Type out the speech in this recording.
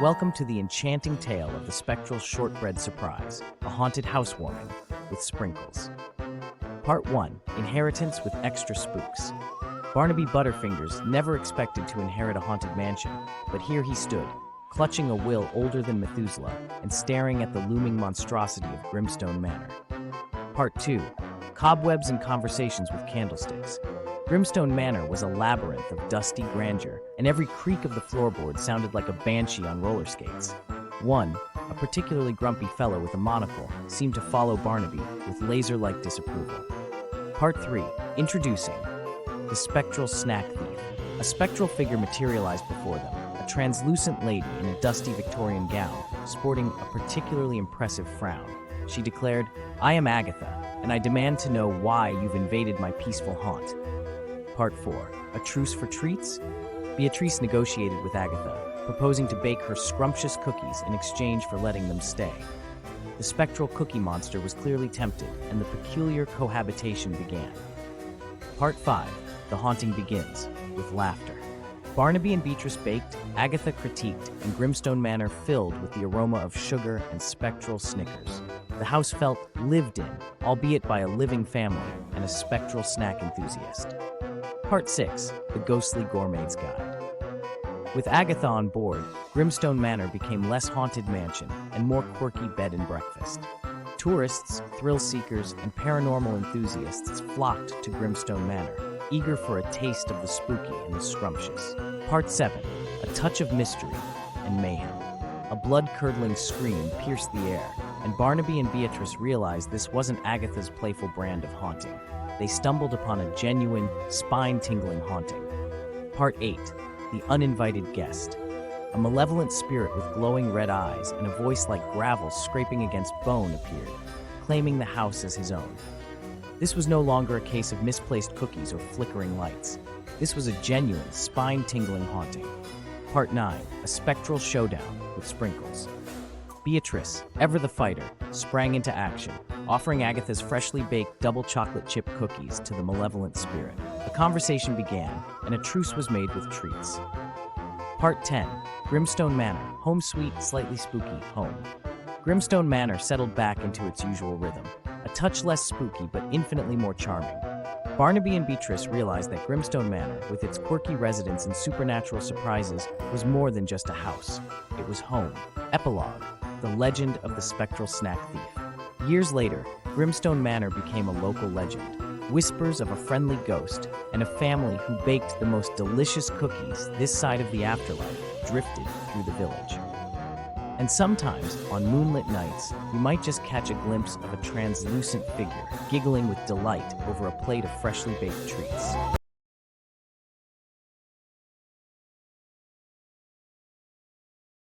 Welcome to the enchanting tale of the Spectral Shortbread Surprise, a haunted housewarming with sprinkles. Part 1. Inheritance with Extra Spooks. Barnaby Butterfingers never expected to inherit a haunted mansion, but here he stood, clutching a will older than Methuselah and staring at the looming monstrosity of Grimstone Manor. Part 2. Cobwebs and Conversations with Candlesticks. Grimstone Manor was a labyrinth of dusty grandeur, and every creak of the floorboard sounded like a banshee on roller skates. One, a particularly grumpy fellow with a monocle, seemed to follow Barnaby with laser-like disapproval. Part 3. Introducing the Spectral Snack Thief. A spectral figure materialized before them, a translucent lady in a dusty Victorian gown, sporting a particularly impressive frown. She declared, "I am Agatha, and I demand to know why you've invaded my peaceful haunt." Part 4. A Truce for Treats? Beatrice negotiated with Agatha, proposing to bake her scrumptious cookies in exchange for letting them stay. The spectral cookie monster was clearly tempted, and the peculiar cohabitation began. Part 5. The Haunting Begins, with laughter. Barnaby and Beatrice baked, Agatha critiqued, and Grimstone Manor filled with the aroma of sugar and spectral Snickers. The house felt lived in, albeit by a living family and a spectral snack enthusiast. Part 6. The Ghostly Gourmet's Guide. With Agatha on board, Grimstone Manor became less haunted mansion and more quirky bed and breakfast. Tourists, thrill seekers, and paranormal enthusiasts flocked to Grimstone Manor, eager for a taste of the spooky and the scrumptious. Part 7. A touch of mystery and mayhem. A blood-curdling scream pierced the air, and Barnaby and Beatrice realized this wasn't Agatha's playful brand of haunting. They stumbled upon a genuine, spine-tingling haunting. Part 8. The Uninvited Guest. A malevolent spirit with glowing red eyes and a voice like gravel scraping against bone appeared, claiming the house as his own. This was no longer a case of misplaced cookies or flickering lights. This was a genuine, spine-tingling haunting. Part 9. A Spectral Showdown with Sprinkles. Beatrice, ever the fighter, sprang into action, offering Agatha's freshly baked double chocolate chip cookies to the malevolent spirit. A conversation began, and a truce was made with treats. Part 10. Grimstone Manor, home sweet, slightly spooky, home. Grimstone Manor settled back into its usual rhythm, a touch less spooky but infinitely more charming. Barnaby and Beatrice realized that Grimstone Manor, with its quirky residents and supernatural surprises, was more than just a house. It was home. Epilogue. The Legend of the Spectral Snack Thief. Years later, Grimstone Manor became a local legend. Whispers of a friendly ghost and a family who baked the most delicious cookies this side of the afterlife drifted through the village. And sometimes, on moonlit nights, you might just catch a glimpse of a translucent figure giggling with delight over a plate of freshly baked treats.